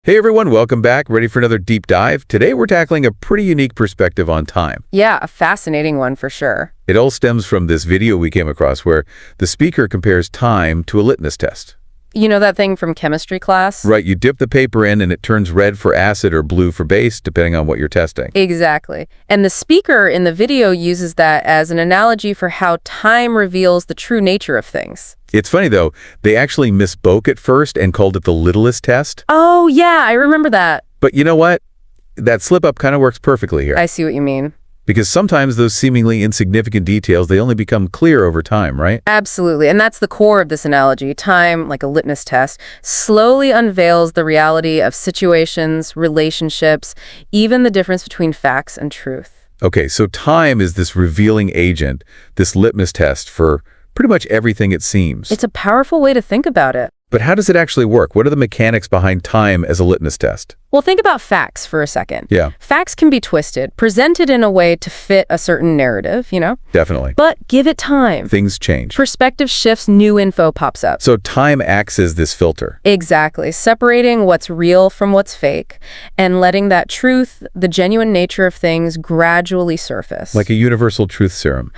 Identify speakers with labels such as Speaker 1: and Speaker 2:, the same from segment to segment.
Speaker 1: Hey everyone, welcome back. Ready for another deep dive? Today we're tackling a pretty unique perspective on time.
Speaker 2: Yeah, a fascinating one for sure.
Speaker 1: It all stems from this video we came across where the speaker compares time to a litmus test.
Speaker 2: You know that thing from chemistry class?
Speaker 1: Right, you dip the paper in and it turns red for acid or blue for base, depending on what you're testing.
Speaker 2: Exactly. And the speaker in the video uses that as an analogy for how time reveals the true nature of things.
Speaker 1: It's funny though, they actually misspoke at first and called it the littlest test.
Speaker 2: Oh, yeah, I remember that.
Speaker 1: But you know what? That slip-up kind of works perfectly here.
Speaker 2: I see what you mean.
Speaker 1: Because sometimes those seemingly insignificant details, they only become clear over time, right?
Speaker 2: Absolutely. And that's the core of this analogy. Time, like a litmus test, slowly unveils the reality of situations, relationships, even the difference between facts and truth.
Speaker 1: Okay, so time is this revealing agent, this litmus test for pretty much everything it seems.
Speaker 2: It's a powerful way to think about it.
Speaker 1: But how does it actually work? What are the mechanics behind time as a litmus test?
Speaker 2: Well, think about facts for a second.
Speaker 1: Yeah.
Speaker 2: Facts can be twisted, presented in a way to fit a certain narrative,
Speaker 1: Definitely.
Speaker 2: But give it time.
Speaker 1: Things change.
Speaker 2: Perspective shifts, new info pops up.
Speaker 1: So time acts as this filter.
Speaker 2: Exactly. Separating what's real from what's fake and letting that truth, the genuine nature of things, gradually surface.
Speaker 1: Like a universal truth serum.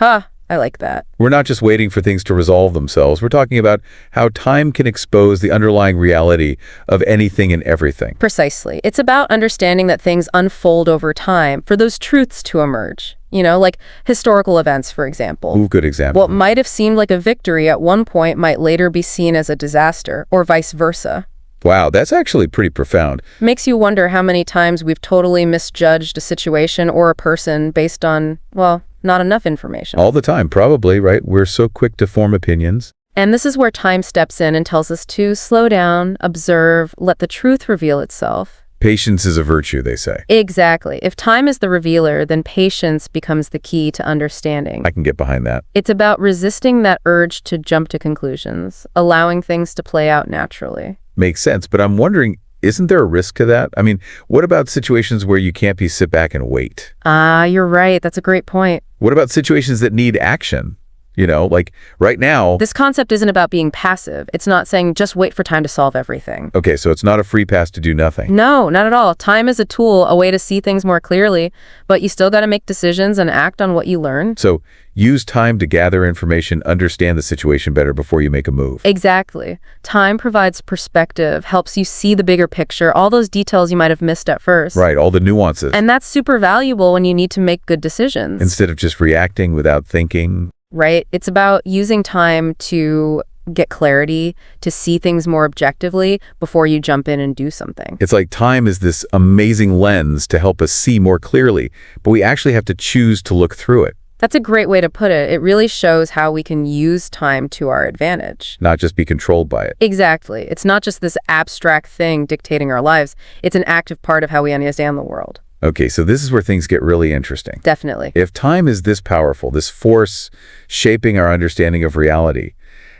Speaker 2: I like that.
Speaker 1: We're not just waiting for things to resolve themselves. We're talking about how time can expose the underlying reality of anything and everything.
Speaker 2: Precisely. It's about understanding that things unfold over time for those truths to emerge. Like historical events, for example.
Speaker 1: Ooh, good example.
Speaker 2: What might have seemed like a victory at one point might later be seen as a disaster, or vice versa.
Speaker 1: Wow, that's actually pretty profound.
Speaker 2: Makes you wonder how many times we've totally misjudged a situation or a person based on, well, not enough information.
Speaker 1: All the time, probably, right? We're so quick to form opinions.
Speaker 2: And this is where time steps in and tells us to slow down, observe, let the truth reveal itself.
Speaker 1: Patience is a virtue, they say.
Speaker 2: Exactly. If time is the revealer, then patience becomes the key to understanding.
Speaker 1: I can get behind that.
Speaker 2: It's about resisting that urge to jump to conclusions, allowing things to play out naturally.
Speaker 1: Makes sense, but I'm wondering, isn't there a risk to that? I mean, what about situations where you can't sit back and wait?
Speaker 2: You're right. That's a great point.
Speaker 1: What about situations that need action? Like right now.
Speaker 2: This concept isn't about being passive. It's not saying just wait for time to solve everything.
Speaker 1: Okay, so it's not a free pass to do nothing.
Speaker 2: No, not at all. Time is a tool, a way to see things more clearly, but you still got to make decisions and act on what you learn.
Speaker 1: So use time to gather information, understand the situation better before you make a move.
Speaker 2: Exactly. Time provides perspective, helps you see the bigger picture, all those details you might have missed at first.
Speaker 1: Right, all the nuances.
Speaker 2: And that's super valuable when you need to make good decisions.
Speaker 1: Instead of just reacting without thinking.
Speaker 2: Right? It's about using time to get clarity, to see things more objectively before you jump in and do something.
Speaker 1: It's like time is this amazing lens to help us see more clearly, but we actually have to choose to look through it.
Speaker 2: That's a great way to put it. It really shows how we can use time to our advantage.
Speaker 1: Not just be controlled by it.
Speaker 2: Exactly. It's not just this abstract thing dictating our lives. It's an active part of how we understand the world.
Speaker 1: Okay, so this is where things get really interesting.
Speaker 2: Definitely.
Speaker 1: If time is this powerful, this force shaping our understanding of reality,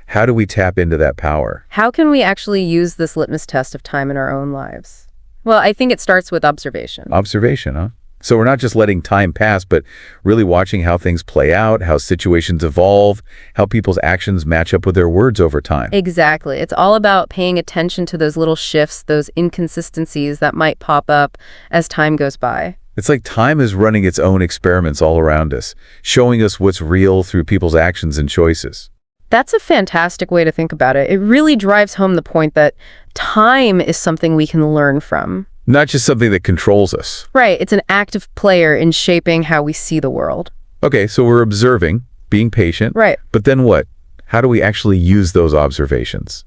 Speaker 1: how do we tap into that power?
Speaker 2: How can we actually use this litmus test of time in our own lives? Well, I think it starts with observation.
Speaker 1: Observation, huh? So we're not just letting time pass, but really watching how things play out, how situations evolve, how people's actions match up with their words over time.
Speaker 2: Exactly. It's all about paying attention to those little shifts, those inconsistencies that might pop up as time goes by.
Speaker 1: It's like time is running its own experiments all around us, showing us what's real through people's actions and choices.
Speaker 2: That's a fantastic way to think about it. It really drives home the point that time is something we can learn from.
Speaker 1: Not just something that controls us.
Speaker 2: Right. It's an active player in shaping how we see the world.
Speaker 1: Okay, so we're observing, being patient.
Speaker 2: Right.
Speaker 1: But then what? How do we actually use those observations?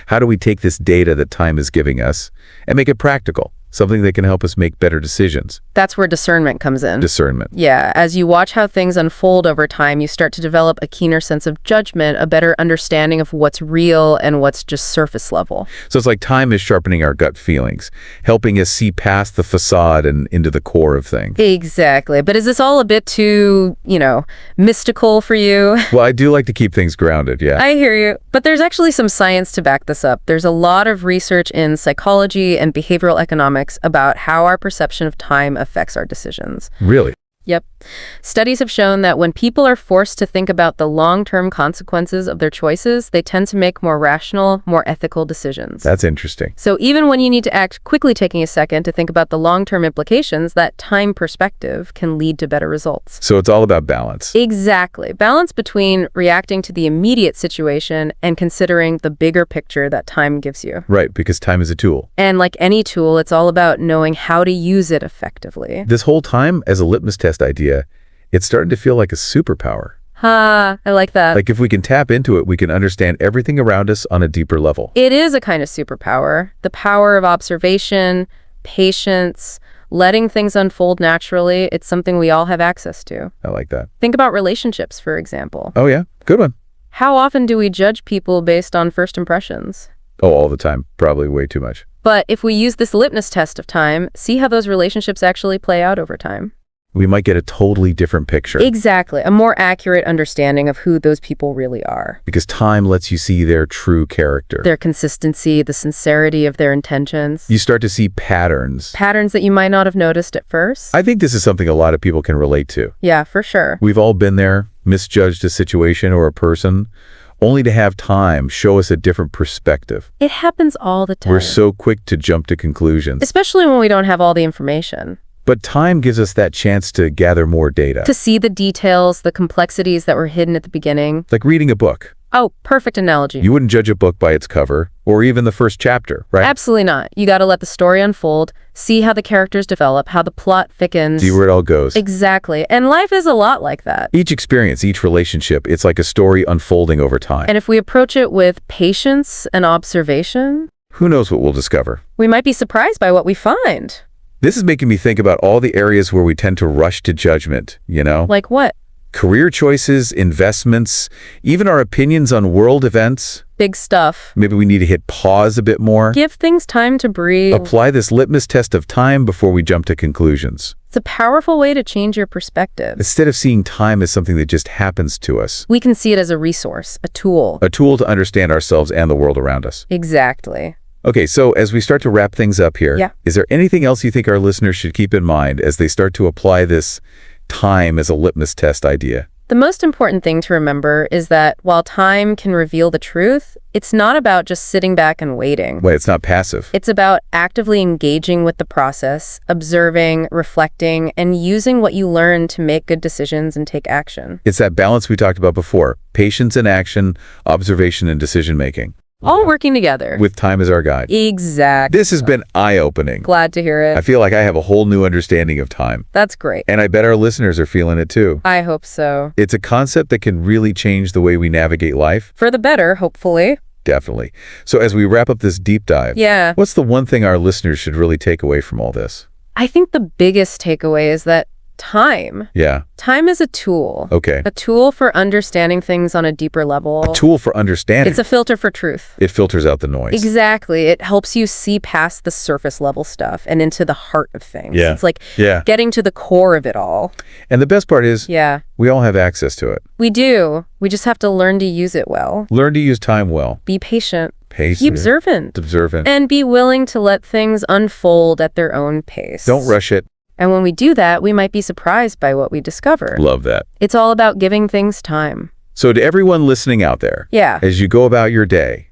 Speaker 1: How do we take this data that time is giving us and make it practical? Something that can help us make better decisions.
Speaker 2: That's where discernment comes in.
Speaker 1: Discernment.
Speaker 2: Yeah, as you watch how things unfold over time, you start to develop a keener sense of judgment, a better understanding of what's real and what's just surface level.
Speaker 1: So it's like time is sharpening our gut feelings, helping us see past the facade and into the core of things.
Speaker 2: Exactly. But is this all a bit too, mystical for you?
Speaker 1: Well, I do like to keep things grounded, yeah.
Speaker 2: I hear you. But there's actually some science to back this up. There's a lot of research in psychology and behavioral economics about how our perception of time affects our decisions.
Speaker 1: Really?
Speaker 2: Yep. Studies have shown that when people are forced to think about the long-term consequences of their choices, they tend to make more rational, more ethical decisions.
Speaker 1: That's interesting.
Speaker 2: So even when you need to act quickly, taking a second to think about the long-term implications, that time perspective can lead to better results.
Speaker 1: So it's all about balance.
Speaker 2: Exactly. Balance between reacting to the immediate situation and considering the bigger picture that time gives you.
Speaker 1: Right, because time is a tool.
Speaker 2: And like any tool, it's all about knowing how to use it effectively.
Speaker 1: This whole time as a litmus test idea, it's starting to feel like a superpower.
Speaker 2: Ha, I like that.
Speaker 1: Like if we can tap into it, we can understand everything around us on a deeper level.
Speaker 2: It is a kind of superpower. The power of observation, patience, letting things unfold naturally. It's something we all have access to.
Speaker 1: I like that.
Speaker 2: Think about relationships, for example.
Speaker 1: Oh yeah, good one.
Speaker 2: How often do we judge people based on first impressions?
Speaker 1: Oh, all the time. Probably way too much.
Speaker 2: But if we use this litmus test of time, see how those relationships actually play out over time.
Speaker 1: We might get a totally different picture.
Speaker 2: Exactly. A more accurate understanding of who those people really are.
Speaker 1: Because time lets you see their true character.
Speaker 2: Their consistency, the sincerity of their intentions.
Speaker 1: You start to see patterns.
Speaker 2: Patterns that you might not have noticed at first.
Speaker 1: I think this is something a lot of people can relate to.
Speaker 2: Yeah, for sure.
Speaker 1: We've all been there, misjudged a situation or a person, only to have time show us a different perspective.
Speaker 2: It happens all the time.
Speaker 1: We're so quick to jump to conclusions.
Speaker 2: Especially when we don't have all the information.
Speaker 1: But time gives us that chance to gather more data.
Speaker 2: To see the details, the complexities that were hidden at the beginning.
Speaker 1: Like reading a book.
Speaker 2: Oh, perfect analogy.
Speaker 1: You wouldn't judge a book by its cover, or even the first chapter, right?
Speaker 2: Absolutely not. You got to let the story unfold, see how the characters develop, how the plot thickens.
Speaker 1: See where it all goes.
Speaker 2: Exactly. And life is a lot like that.
Speaker 1: Each experience, each relationship, it's like a story unfolding over time.
Speaker 2: And if we approach it with patience and observation,
Speaker 1: Who knows what we'll discover?
Speaker 2: we might be surprised by what we find.
Speaker 1: This is making me think about all the areas where we tend to rush to judgment, you know?
Speaker 2: Like what?
Speaker 1: Career choices, investments, even our opinions on world events.
Speaker 2: Big stuff.
Speaker 1: Maybe we need to hit pause a bit more.
Speaker 2: Give things time to breathe.
Speaker 1: Apply this litmus test of time before we jump to conclusions.
Speaker 2: It's a powerful way to change your perspective.
Speaker 1: Instead of seeing time as something that just happens to us,
Speaker 2: We can see it as a resource, a tool.
Speaker 1: a tool to understand ourselves and the world around us.
Speaker 2: Exactly.
Speaker 1: Okay, so as we start to wrap things up here,
Speaker 2: Yeah.
Speaker 1: is there anything else you think our listeners should keep in mind as they start to apply this time as a litmus test idea?
Speaker 2: The most important thing to remember is that while time can reveal the truth, it's not about just sitting back and waiting.
Speaker 1: Wait, it's not passive.
Speaker 2: It's about actively engaging with the process, observing, reflecting, and using what you learn to make good decisions and take action.
Speaker 1: It's that balance we talked about before. Patience and action, observation and decision-making.
Speaker 2: All working together.
Speaker 1: With time as our guide.
Speaker 2: Exactly.
Speaker 1: This has been eye-opening.
Speaker 2: Glad to hear
Speaker 1: I
Speaker 2: it.
Speaker 1: feel like I have a whole new understanding of time.
Speaker 2: That's great.
Speaker 1: And I bet our listeners are feeling it too.
Speaker 2: I hope so.
Speaker 1: It's a concept that can really change the way we navigate life.
Speaker 2: For the better, hopefully.
Speaker 1: Definitely. So as we wrap up this deep dive,
Speaker 2: Yeah.
Speaker 1: what's the one thing our listeners should really take away from all this?
Speaker 2: I think the biggest takeaway is that time is a tool.
Speaker 1: Okay.
Speaker 2: A tool for understanding things on a deeper level.
Speaker 1: A tool for understanding.
Speaker 2: It's a filter for truth.
Speaker 1: It filters out the noise.
Speaker 2: Exactly. It helps you see past the surface level stuff and into the heart of things.
Speaker 1: Yeah.
Speaker 2: It's like
Speaker 1: Yeah.
Speaker 2: getting to the core of it all.
Speaker 1: And the best part is,
Speaker 2: Yeah.
Speaker 1: we all have access to it.
Speaker 2: We do. We just have to learn to use it well.
Speaker 1: Learn to use time well.
Speaker 2: Be patient.
Speaker 1: Patient.
Speaker 2: Be observant.
Speaker 1: Observant.
Speaker 2: And be willing to let things unfold at their own pace.
Speaker 1: Don't rush it.
Speaker 2: And when we do that, we might be surprised by what we discover.
Speaker 1: Love that.
Speaker 2: It's all about giving things time.
Speaker 1: So to everyone listening out there,
Speaker 2: Yeah.
Speaker 1: as you go about your day,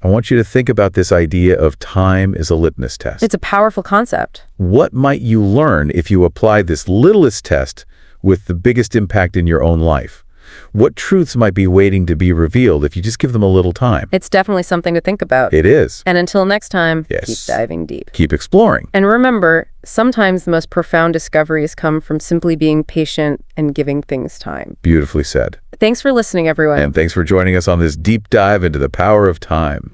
Speaker 1: I want you to think about this idea of time as a litmus test.
Speaker 2: It's a powerful concept.
Speaker 1: What might you learn if you apply this littlest test with the biggest impact in your own life? What truths might be waiting to be revealed if you just give them a little time?
Speaker 2: It's definitely something to think about.
Speaker 1: It is.
Speaker 2: And until next time,
Speaker 1: Yes.
Speaker 2: keep diving deep.
Speaker 1: Keep exploring.
Speaker 2: And remember, sometimes the most profound discoveries come from simply being patient and giving things time.
Speaker 1: Beautifully said.
Speaker 2: Thanks for listening, everyone.
Speaker 1: And thanks for joining us on this deep dive into the power of time.